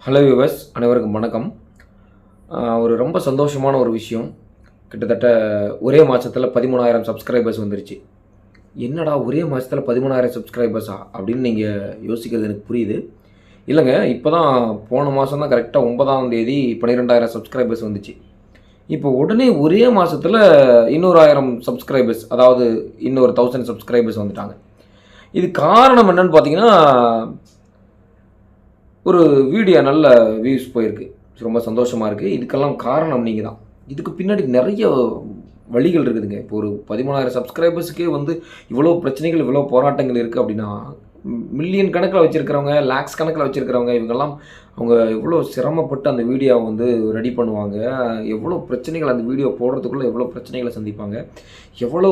Hello viewers, அனைவருக்கும் வணக்கம். ஒரு ரொம்ப சந்தோஷமான ஒரு விஷயம். கிட்டத்தட்ட ஒரே மாதத்தில் 13,000 சப்ஸ்கிரைபர்ஸ் வந்துருச்சு. என்னடா ஒரே மாதத்தில் 13,000 சப்ஸ்கிரைபர்ஸா அப்படின்னு நீங்கள் யோசிக்கிறது எனக்கு புரியுது. இல்லைங்க, இப்போ தான் போன மாதம் தான் கரெக்டாக 9ஆம் தேதி 12,000 சப்ஸ்கிரைபர்ஸ் வந்துச்சு. இப்போ உடனே ஒரே மாதத்தில் இன்னொரு 1000 சப்ஸ்கிரைபர்ஸ், அதாவது இன்னொரு 1000 சப்ஸ்கிரைபர்ஸ் வந்துட்டாங்க. இது காரணம் என்னன்னு பார்த்தீங்கன்னா, ஒரு வீடியோ நல்ல வியூஸ் போயிருக்கு. ரொம்ப சந்தோஷமாக இருக்குது. இதுக்கெல்லாம் காரணம் நீங்கள் தான். இதுக்கு பின்னாடி நிறைய வழிகள் இருக்குதுங்க. இப்போ ஒரு 13,000 சப்ஸ்கிரைபர்ஸுக்கே இவ்வளோ பிரச்சனைகள், இவ்வளோ போராட்டங்கள் இருக்குது அப்படின்னா, மில்லியன் கணக்கில் வச்சுருக்கிறவங்க, லேக்ஸ் கணக்கில் வச்சுருக்கிறவங்க, இவங்கெல்லாம் அவங்க எவ்வளோ சிரமப்பட்டு அந்த வீடியோவை ரெடி பண்ணுவாங்க. எவ்வளோ பிரச்சனைகள் அந்த வீடியோ போடுறதுக்குள்ளே எவ்வளோ பிரச்சனைகளை சந்திப்பாங்க. எவ்வளோ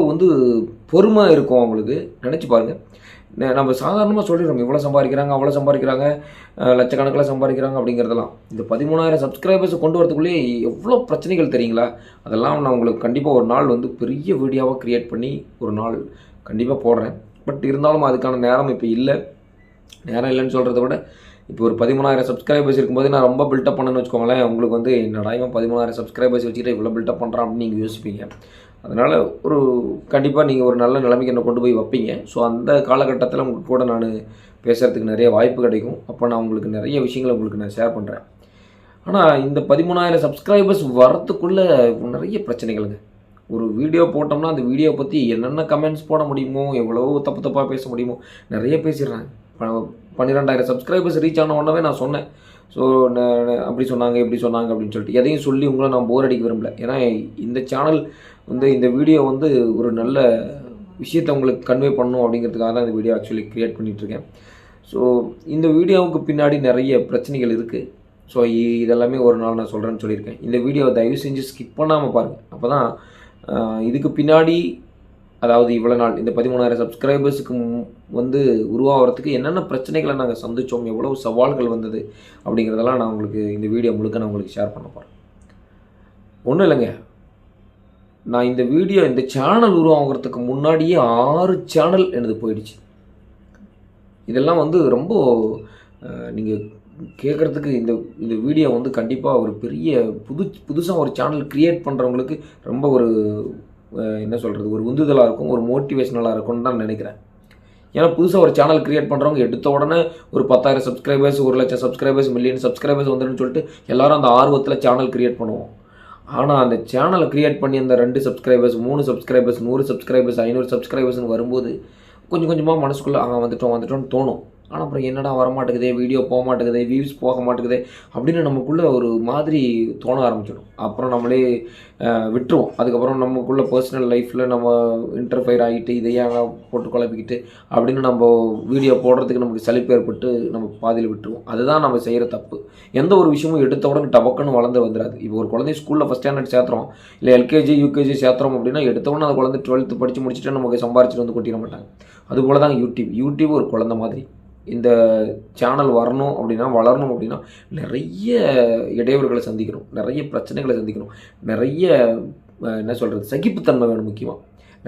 பொறுமை இருக்கும் அவங்களுக்கு. நினச்சி பாருங்கள். நம்ம சாதாரணமாக சொல்லிடுறோம், இவ்வளோ சம்பாதிக்கிறாங்க, அவ்வளோ சம்பாதிக்கிறாங்க, லட்சக்கணக்கில் சம்பாதிக்கிறாங்க அப்படிங்கிறதெல்லாம். இந்த 13,000 சப்ஸ்கிரைபர்ஸை கொண்டு வரதுக்குள்ளேயே எவ்வளோ பிரச்சனைகள் தெரியுங்களா? அதெல்லாம் நான் உங்களுக்கு கண்டிப்பாக ஒரு நாள் பெரிய வீடியோவாக க்ரியேட் பண்ணி ஒரு நாள் கண்டிப்பாக போடுறேன். பட் இருந்தாலும் அதுக்கான நேரம் இப்போ இல்லை. நேரம் இல்லைன்னு சொல்கிறத விட, இப்போ ஒரு 13,000 சப்ஸ்கிரைபர்ஸ் இருக்கும்போது நான் ரொம்ப பில்டப் பண்ணேன்னு வச்சுக்கோங்களேன், உங்களுக்கு என்னடா இவன் 13,000 சப்ஸ்கிரைபர்ஸ் வச்சுக்கிட்டு இவ்வளோ பில்டப் பண்ணுறான் அப்படின்னு நீங்கள் யோசிப்பீங்க. அதனால் கண்டிப்பாக நீங்கள் ஒரு நல்ல நிலைமைக்கு என்னை கொண்டு போய் வைப்பீங்க. ஸோ அந்த காலகட்டத்தில் உங்கள் கூட நான் பேசுகிறதுக்கு நிறைய வாய்ப்பு கிடைக்கும். அப்போ நான் உங்களுக்கு நிறைய விஷயங்களை நான் ஷேர் பண்ணுறேன். ஆனால் இந்த 13,000 சப்ஸ்கிரைபர்ஸ் வரத்துக்குள்ளே நிறைய பிரச்சனைகளுங்க. ஒரு வீடியோ போட்டோம்னா அந்த வீடியோ பற்றி என்னென்ன கமெண்ட்ஸ் போட முடியுமோ, எவ்வளோ தப்பு தப்பாக பேச முடியுமோ நிறைய பேசிடுறாங்க. 12,000 சப்ஸ்கிரைபர்ஸ் ரீச் ஆன உடனே நான் சொன்னேன். ஸோ அப்படி சொன்னாங்க, இப்படி சொன்னாங்க அப்படின்னு சொல்லிட்டு எதையும் சொல்லி உங்களை நான் போர் அடிக்க விரும்பல. ஏன்னா இந்த சேனல் இந்த வீடியோ ஒரு நல்ல விஷயத்தை உங்களுக்கு கன்வே பண்ணணும் அப்படிங்கிறதுக்காக தான் இந்த வீடியோ ஆக்சுவலி க்ரியேட் பண்ணிகிட்ருக்கேன். ஸோ இந்த வீடியோவுக்கு பின்னாடி நிறைய பிரச்சனைகள் இருக்குது. ஸோ இதெல்லாமே ஒரு நாள் நான் சொல்கிறேன்னு சொல்லியிருக்கேன். இந்த வீடியோவை தயவு செஞ்சு ஸ்கிப் பண்ணாமல் பாருங்கள். அப்போ தான் இதுக்கு பின்னாடி, அதாவது இவ்வளோ நாள் இந்த 13,000 சப்ஸ்கிரைபர்ஸுக்கு உருவாகிறதுக்கு என்னென்ன பிரச்சனைகளை நாங்கள் சந்தித்தோம், எவ்வளோ சவால்கள் வந்தது அப்படிங்கிறதெல்லாம் நான் உங்களுக்கு இந்த வீடியோ முழுக்க நான் உங்களுக்கு ஷேர் பண்ண போகிறேன். ஒன்றும் இல்லைங்க, நான் இந்த சேனல் உருவாகிறதுக்கு முன்னாடியே 6 சேனல் எனது போயிடுச்சு. இதெல்லாம் ரொம்ப நீங்கள் கேட்குறதுக்கு இந்த வீடியோ கண்டிப்பாக ஒரு பெரிய புதுசாக ஒரு சேனல் க்ரியேட் பண்ணுறவங்களுக்கு ரொம்ப என்ன சொல்கிறது, ஒரு உந்துதலாக இருக்கும், ஒரு மோட்டிவேஷ்னலாக இருக்கும்னு தான் நினைக்கிறேன். ஏன்னா புதுசாக ஒரு சேனல் க்ரியேட் பண்ணுறவங்க எடுத்த உடனே ஒரு 10,000 சப்ஸ்கிரைபர்ஸ், 1,00,000 சப்ஸ்கிரைபர்ஸ், மில்லியன் சப்ஸ்கிரைபர்ஸ் வந்துடுன்னு சொல்லிட்டு எல்லோரும் அந்த ஆர்வத்தில் சேனல் க்ரியேட் பண்ணுவோம். ஆனால் அந்த சேனலை க்ரியேட் பண்ணி அந்த 2 சப்ஸ்கிரைபர்ஸ், 3 சப்ஸ்கிரைபர்ஸ், 100 சப்ஸ்கிரைபர்ஸ், 500 சப்ஸ்கிரைபர்ஸ்னு வரும்போது கொஞ்சம் கொஞ்சமாக மனசுக்குள்ளே வந்துட்டோம்னு தோணும். ஆனால் அப்புறம் என்னடா வரமாட்டேங்குதே, வீடியோ போக மாட்டேங்குதே, வியூஸ் போக மாட்டேங்குதே அப்படின்னு நமக்குள்ளே ஒரு மாதிரி தோண ஆரம்பிச்சிடும். அப்புறம் நம்மளே விட்டுருவோம். அதுக்கப்புறம் நமக்குள்ளே பர்சனல் லைஃப்பில் நம்ம இன்டர்ஃபயர் ஆகிட்டு இதையே போட்டு குழப்பிக்கிட்டு அப்படின்னு நம்ம வீடியோ போடுறதுக்கு நமக்கு சலிப்பு ஏற்பட்டு நம்ம பாதியில் விட்டுருவோம். அதுதான் நம்ம செய்கிற தப்பு. எந்த ஒரு விஷயமும் எடுத்த உடனே டபக்குன்னு வளர்ந்து வந்துடாது. இப்போ ஒரு குழந்தை ஸ்கூலில் ஃபஸ்ட் ஸ்டாண்டர்ட் சேர்த்துறோம், இல்லை எல்கேஜி யூகேஜி சேர்த்துறோம் அப்படின்னா எடுத்த உடனே அந்த குழந்தை 12th படித்து முடிச்சுட்டு நமக்கு சம்பாரிச்சிட்டு கொட்டிட மாட்டாங்க. அதுபோல் தான் யூடியூப் ஒரு குழந்தை மாதிரி. இந்த சேனல் வரணும் அப்படின்னா, வளரணும் அப்படின்னா நிறைய இடையூறுகளை சந்திக்கணும், நிறைய பிரச்சனைகளை சந்திக்கணும், நிறைய என்ன சொல்கிறது, சகிப்புத்தன்மை வேணும். முக்கியமாக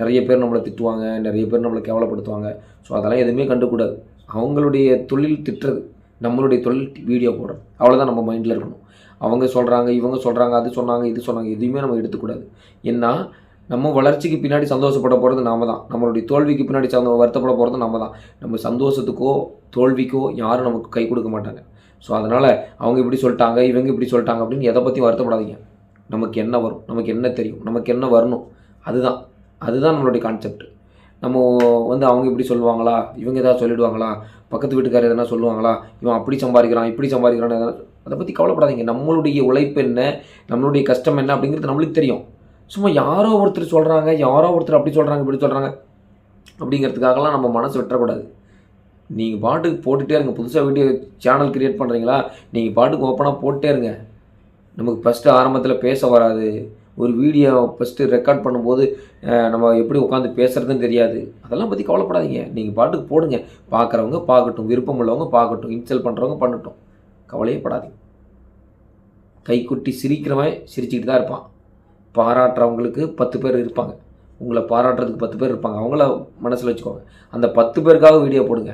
நிறைய பேர் நம்மளை திட்டுவாங்க, நிறைய பேர் நம்மளை கேவலப்படுத்துவாங்க. ஸோ அதெல்லாம் எதுவுமே கண்டுக்கூடாது. அவங்களுடைய தொழில் திட்டுறது, நம்மளுடைய தொழில் வீடியோ போடுறது, அவ்வளோதான் நம்ம மைண்டில் இருக்கணும். அவங்க சொல்கிறாங்க, இவங்க சொல்கிறாங்க, அது சொன்னாங்க, இது சொன்னாங்க, எதுவுமே நம்ம எடுத்துக்கூடாது. ஏன்னா நம்ம வளர்ச்சிக்கு பின்னாடி சந்தோஷப்பட போகிறது நாம தான். நம்மளுடைய தோல்விக்கு பின்னாடி வருத்தப்பட போகிறது நம்ம தான். நம்ம சந்தோஷத்துக்கோ தோல்விக்கோ யாரும் நமக்கு கை கொடுக்க மாட்டாங்க. ஸோ அதனால் அவங்க இப்படி சொல்லிட்டாங்க, இவங்க இப்படி சொல்லிட்டாங்க அப்படின்னு எதை பற்றி வருத்தப்படாதீங்க. நமக்கு என்ன வரும், நமக்கு என்ன தெரியும், நமக்கு என்ன வரணும், அதுதான் நம்மளுடைய கான்செப்ட். நம்ம அவங்க இப்படி சொல்லுவாங்களா, இவங்க எதாவது சொல்லிவிடுவாங்களா, பக்கத்து வீட்டுக்காரர் எதனா சொல்லுவாங்களா, இவன் அப்படி சம்பாதிக்கிறான், இப்படி சம்பாதிக்கிறான்னு அதை பற்றி கவலைப்படாதீங்க. நம்மளுடைய உழைப்பு என்ன, நம்மளுடைய கஷ்டம் என்ன அப்படிங்கிறது நம்மளுக்கு தெரியும். சும்மா யாரோ ஒருத்தர் சொல்கிறாங்க, யாரோ ஒருத்தர் அப்படி சொல்கிறாங்க, இப்படி சொல்கிறாங்க அப்படிங்கிறதுக்காகலாம் நம்ம மனசு விட்டுறக்கூடாது. நீங்கள் பாட்டுக்கு போட்டுகிட்டே இருங்க. புதுசாக வீடியோ சேனல் க்ரியேட் பண்ணுறீங்களா, நீங்கள் பாட்டுக்கு ஓப்பனாக போட்டே இருங்க. நமக்கு ஃபஸ்ட்டு ஆரம்பத்தில் பேச வராது. ஒரு வீடியோ ஃபஸ்ட்டு ரெக்கார்ட் பண்ணும்போது நம்ம எப்படி உட்காந்து பேசுகிறதுன்னு தெரியாது. அதெல்லாம் பற்றி கவலைப்படாதீங்க. நீங்கள் பாட்டுக்கு போடுங்க. பார்க்குறவங்க பார்க்கட்டும், விருப்பம் உள்ளவங்க பார்க்கட்டும், இன்சல்ட் பண்ணுறவங்க பண்ணட்டும், கவலையே படாதீங்க. கைக்குட்டி சிரிக்கிறவன் சிரிச்சுக்கிட்டு தான் இருப்பான். பாராட்டுறவங்களுக்கு 10 பேர் இருப்பாங்க. உங்களை பாராட்டுறதுக்கு 10 பேர் இருப்பாங்க. அவங்கள மனசில் வச்சுக்கோங்க. அந்த 10 பேருக்காக வீடியோ போடுங்க.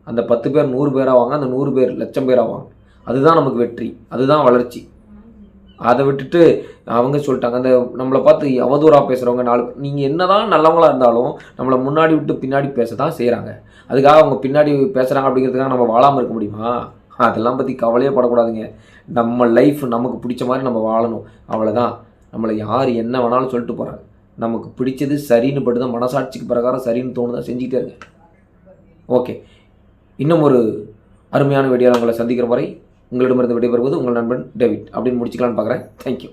அந்த 10 பேர் 100 பேர் ஆவாங்க, அந்த 100 பேர் லட்சம் பேர் ஆவாங்க. அதுதான் நமக்கு வெற்றி, அதுதான் வளர்ச்சி. அதை விட்டுட்டு அவங்க சொல்லிட்டாங்க, அந்த நம்மளை பார்த்து அவதூறாக பேசுகிறவங்க 4 நீங்கள் என்ன தான் நல்லவங்களாக இருந்தாலும் நம்மளை முன்னாடி விட்டு பின்னாடி பேச தான் செய்கிறாங்க. அதுக்காக அவங்க பின்னாடி பேசுகிறாங்க அப்படிங்கிறதுக்காக நம்ம வாழாமல் இருக்க முடியுமா? அதெல்லாம் பற்றி கவலையே படக்கூடாதுங்க. நம்ம லைஃப் நமக்கு பிடிச்ச மாதிரி நம்ம வாழணும், அவ்வளோதான். நம்மளை யார் என்ன வேணாலும் சொல்லிட்டு போகிறாங்க. நமக்கு பிடிச்சது சரின்னு பட்டு தான், மனசாட்சிக்கு பிரகாரம் சரின்னு தோணுதான் செஞ்சுக்கிட்டே இருங்க. ஓகே, இன்னும் ஒரு அருமையான வீடியோவில் உங்களை சந்திக்கிற வரை உங்களிடமிருந்து விடைபெறுவது உங்கள் நண்பன் டேவிட் அப்படின்னு முடிச்சுக்கலான்னு பார்க்குறேன். தேங்க்யூ.